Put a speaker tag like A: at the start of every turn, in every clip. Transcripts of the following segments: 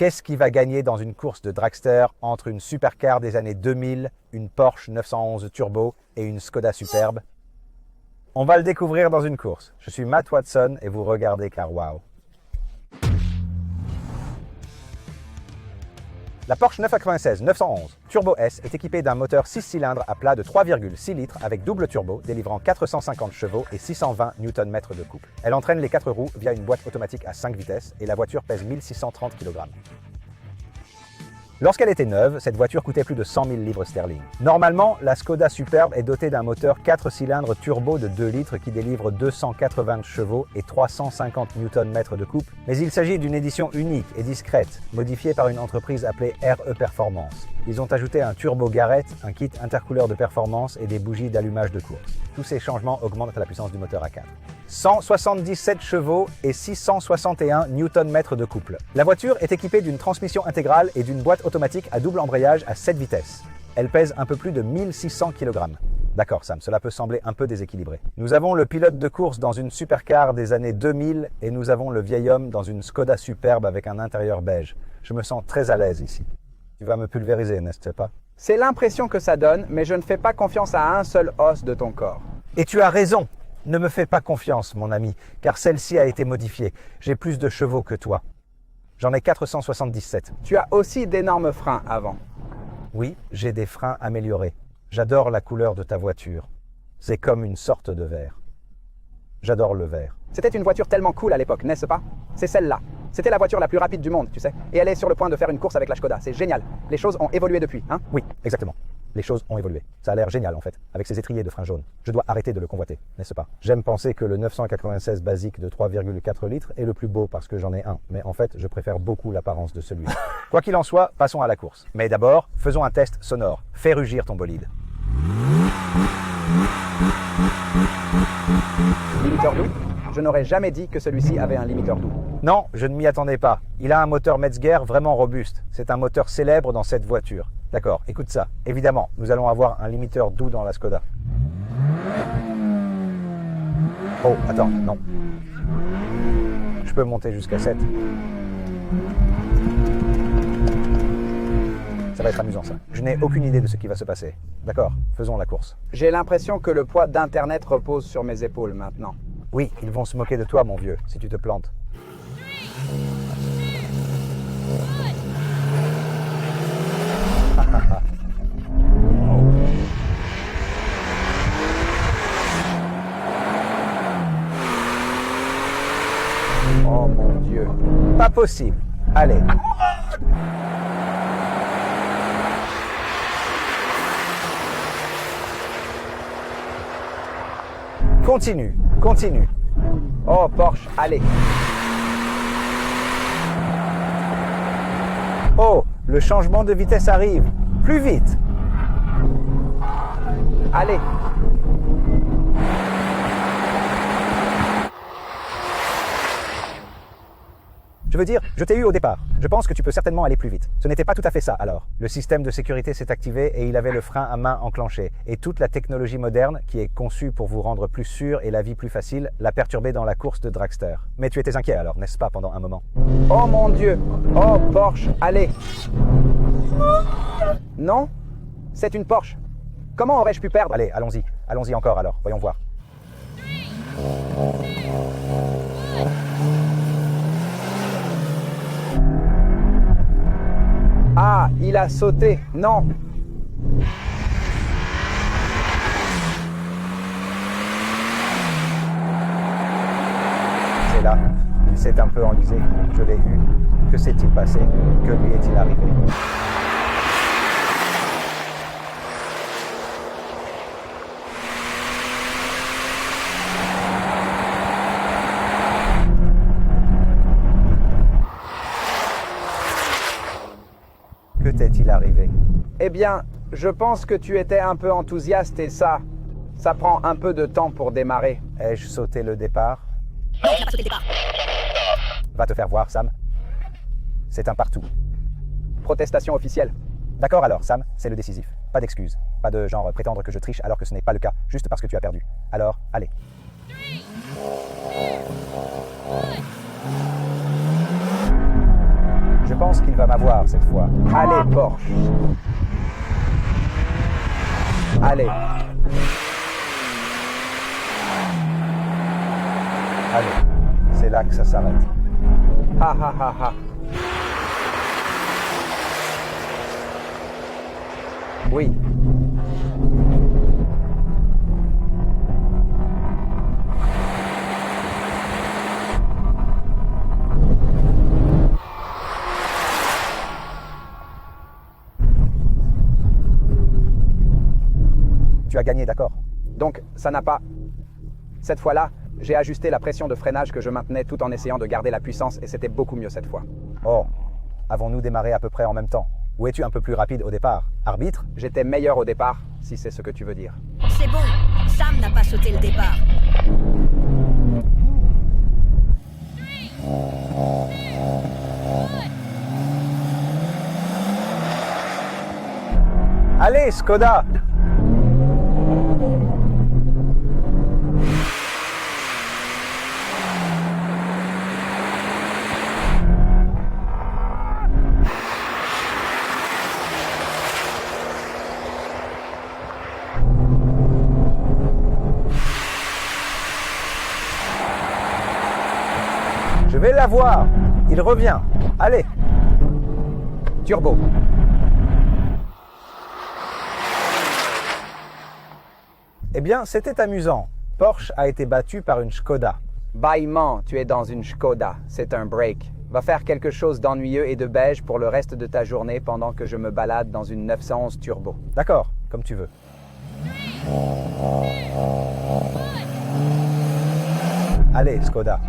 A: Qu'est-ce qui va gagner dans une course de dragster entre une supercar des années 2000, une Porsche 911 Turbo et une Skoda Superbe? On va le découvrir dans une course. Je suis Matt Watson et vous regardez Car Wow. La Porsche 996 911 Turbo S est équipée d'un moteur 6 cylindres à plat de 3,6 litres avec double turbo, délivrant 450 chevaux et 620 Nm de couple. Elle entraîne les 4 roues via une boîte automatique à 5 vitesses et la voiture pèse 1630 kg. Lorsqu'elle était neuve, cette voiture coûtait plus de 100 000 livres sterling. Normalement, la Skoda Superbe est dotée d'un moteur 4 cylindres turbo de 2 litres qui délivre 280 chevaux et 350 Nm de couple, mais il s'agit d'une édition unique et discrète, modifiée par une entreprise appelée RE Performance. Ils ont ajouté un turbo Garrett, un kit intercouleur de performance et des bougies d'allumage de course. Tous ces changements augmentent la puissance du moteur A4. 177 chevaux et 661 Nm de couple. La voiture est équipée d'une transmission intégrale et d'une boîte automatique à double embrayage à 7 vitesses. Elle pèse un peu plus de 1600 kg. D'accord Sam, cela peut sembler un peu déséquilibré. Nous avons le pilote de course dans une supercar des années 2000 et nous avons le vieil homme dans une Skoda Superbe avec un intérieur beige. Je me sens très à l'aise ici. Tu vas me pulvériser, n'est-ce pas?
B: C'est l'impression que ça donne, mais je ne fais pas confiance à un seul os de ton corps.
A: Et tu as raison. Ne me fais pas confiance, mon ami, car celle-ci a été modifiée. J'ai plus de chevaux que toi. J'en ai 477.
B: Tu as aussi d'énormes freins avant.
A: Oui, j'ai des freins améliorés. J'adore la couleur de ta voiture. C'est comme une sorte de vert. J'adore le vert.
B: C'était une voiture tellement cool à l'époque, n'est-ce pas? C'est celle-là. C'était la voiture la plus rapide du monde, tu sais. Et elle est sur le point de faire une course avec la Skoda. C'est génial. Les choses ont évolué depuis, hein?
A: Oui, exactement. Les choses ont évolué. Ça a l'air génial en fait, avec ces étriers de frein jaune. Je dois arrêter de le convoiter, n'est-ce pas? J'aime penser que le 996 basique de 3,4 litres est le plus beau parce que j'en ai un. Mais en fait, je préfère beaucoup l'apparence de celui-là. Quoi qu'il en soit, passons à la course. Mais d'abord, faisons un test sonore. Fais rugir ton bolide.
B: Limiteur doux? Je n'aurais jamais dit que celui-ci avait un limiteur doux.
A: Non, je ne m'y attendais pas. Il a un moteur Metzger vraiment robuste. C'est un moteur célèbre dans cette voiture. D'accord, écoute ça. Évidemment, nous allons avoir un limiteur doux dans la Skoda. Oh, attends, non. Je peux monter jusqu'à 7. Ça va être amusant ça. Je n'ai aucune idée de ce qui va se passer. D'accord, faisons la course.
B: J'ai l'impression que le poids d'Internet repose sur mes épaules maintenant.
A: Oui, ils vont se moquer de toi, mon vieux, si tu te plantes.
B: Oh mon Dieu.
A: Pas possible. Allez. Continue, continue.
B: Oh Porsche, allez.
A: Oh, le changement de vitesse arrive. Plus vite.
B: Allez.
A: Je veux dire, je t'ai eu au départ. Je pense que tu peux certainement aller plus vite. Ce n'était pas tout à fait ça alors. Le système de sécurité s'est activé et il avait le frein à main enclenché. Et toute la technologie moderne, qui est conçue pour vous rendre plus sûr et la vie plus facile, l'a perturbé dans la course de dragster. Mais tu étais inquiet alors, n'est-ce pas, pendant un moment?
B: Oh mon Dieu. Oh Porsche, allez. Non? C'est une Porsche. Comment aurais-je pu perdre?
A: Allez, allons-y. Allons-y encore alors. Voyons voir.
B: Ah, il a sauté. Non.
A: C'est là. Il s'est un peu enlisé. Je l'ai vu. Que s'est-il passé? Que lui est-il arrivé? Que t'est-il arrivé?
B: Eh bien, je pense que tu étais un peu enthousiaste et ça prend un peu de temps pour démarrer.
A: Ai-je sauté le départ?
C: Non, tu n'as pas sauté le départ.
A: Va te faire voir, Sam. C'est un partout.
B: Protestation officielle.
A: D'accord alors, Sam, c'est le décisif. Pas d'excuses. Pas de genre prétendre que je triche alors que ce n'est pas le cas, juste parce que tu as perdu. Alors, allez. Je pense qu'il va m'avoir cette fois.
B: Allez, Porsche. Allez.
A: Allez, c'est là que ça s'arrête.
B: Ha ha ha ha. Oui.
A: Tu as gagné, d'accord?
B: Donc, ça n'a pas... Cette fois-là, j'ai ajusté la pression de freinage que je maintenais tout en essayant de garder la puissance et c'était beaucoup mieux cette fois.
A: Oh, avons-nous démarré à peu près en même temps? Ou es-tu un peu plus rapide au départ? Arbitre?
B: J'étais meilleur au départ, si c'est ce que tu veux dire.
C: C'est bon, Sam n'a pas sauté le départ.
A: Allez, Skoda! Je vais l'avoir. Il revient. Allez.
B: Turbo.
A: Eh bien, c'était amusant. Porsche a été battu par une Skoda.
B: Bâillement, tu es dans une Skoda. C'est un break. Va faire quelque chose d'ennuyeux et de beige pour le reste de ta journée pendant que je me balade dans une 911 Turbo.
A: D'accord, comme tu veux. Allez, Skoda.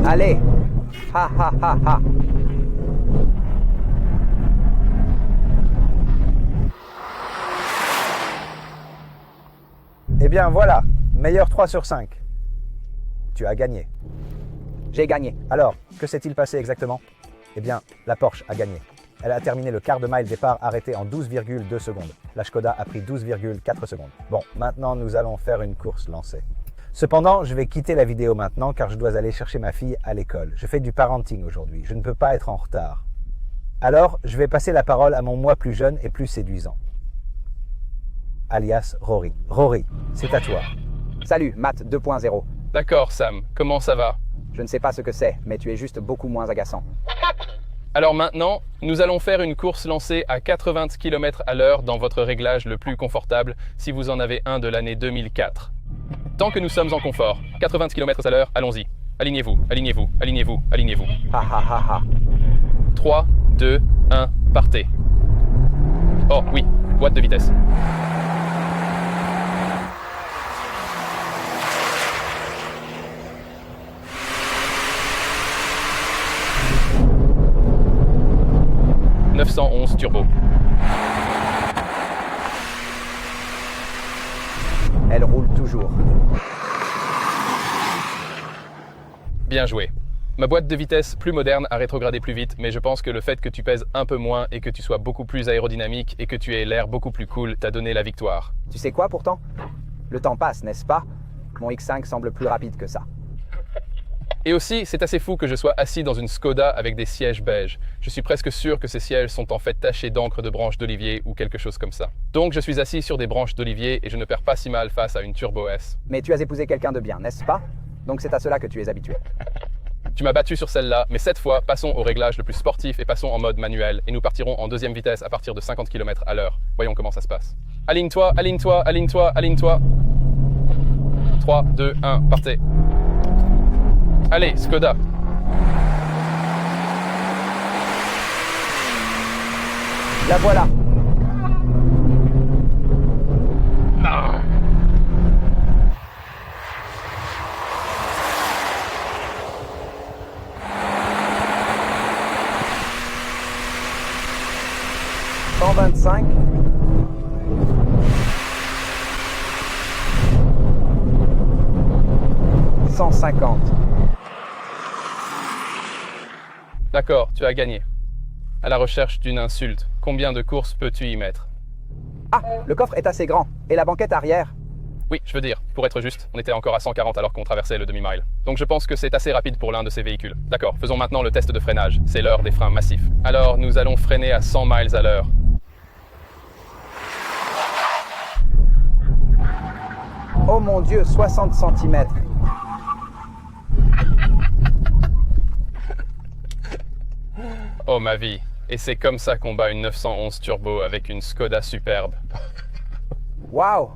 B: Allez. Ha ha ha ha.
A: Eh bien, voilà. Meilleur 3 sur 5. Tu as gagné.
B: J'ai gagné.
A: Alors, que s'est-il passé exactement? Eh bien, la Porsche a gagné. Elle a terminé le quart de mile départ arrêté en 12,2 secondes. La Skoda a pris 12,4 secondes. Bon, maintenant nous allons faire une course lancée. Cependant, je vais quitter la vidéo maintenant car je dois aller chercher ma fille à l'école. Je fais du parenting aujourd'hui, je ne peux pas être en retard. Alors, je vais passer la parole à mon moi plus jeune et plus séduisant. Alias Rory. Rory, c'est à toi.
B: Salut, Matt 2.0.
D: D'accord, Sam. Comment ça va?
B: Je ne sais pas ce que c'est, mais tu es juste beaucoup moins agaçant.
D: Alors maintenant, nous allons faire une course lancée à 80 km à l'heure dans votre réglage le plus confortable si vous en avez un de l'année 2004. Tant que nous sommes en confort, 80 km à l'heure, allons-y. Alignez-vous, alignez-vous, alignez-vous, alignez-vous.
B: Ha ha ha ha.
D: 3, 2, 1, partez. Oh oui, boîte de vitesse. « 911 turbo.
B: Elle roule toujours.
D: Bien joué. Ma boîte de vitesse plus moderne a rétrogradé plus vite, mais je pense que le fait que tu pèses un peu moins et que tu sois beaucoup plus aérodynamique et que tu aies l'air beaucoup plus cool t'a donné la victoire.
B: Tu sais quoi pourtant? Le temps passe, n'est-ce pas? Mon X5 semble plus rapide que ça.
D: Et aussi, c'est assez fou que je sois assis dans une Skoda avec des sièges beige. Je suis presque sûr que ces sièges sont en fait tachés d'encre de branches d'olivier ou quelque chose comme ça. Donc je suis assis sur des branches d'olivier et je ne perds pas si mal face à une Turbo S.
B: Mais tu as épousé quelqu'un de bien, n'est-ce pas? Donc c'est à cela que tu es habitué.
D: Tu m'as battu sur celle-là, mais cette fois, passons au réglage le plus sportif et passons en mode manuel et nous partirons en deuxième vitesse à partir de 50 km à l'heure. Voyons comment ça se passe. Aligne-toi, aligne-toi, aligne-toi, aligne-toi. 3, 2, 1, partez. Allez, Skoda.
B: La voilà.
D: Ah.
B: 150.
D: D'accord, tu as gagné. À la recherche d'une insulte, combien de courses peux-tu y mettre?
B: Ah, le coffre est assez grand. Et la banquette arrière?
D: Oui, je veux dire, pour être juste, on était encore à 140 alors qu'on traversait le demi-mile. Donc je pense que c'est assez rapide pour l'un de ces véhicules. D'accord, faisons maintenant le test de freinage. C'est l'heure des freins massifs. Alors, nous allons freiner à 100 miles à l'heure.
B: Oh mon Dieu, 60 cm.
D: Oh ma vie. Et c'est comme ça qu'on bat une 911 turbo avec une Skoda superbe.
B: Waouh!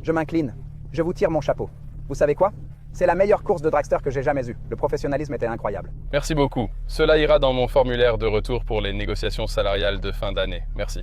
B: Je m'incline. Je vous tire mon chapeau. Vous savez quoi? C'est la meilleure course de dragster que j'ai jamais eue. Le professionnalisme était incroyable.
D: Merci beaucoup. Cela ira dans mon formulaire de retour pour les négociations salariales de fin d'année. Merci.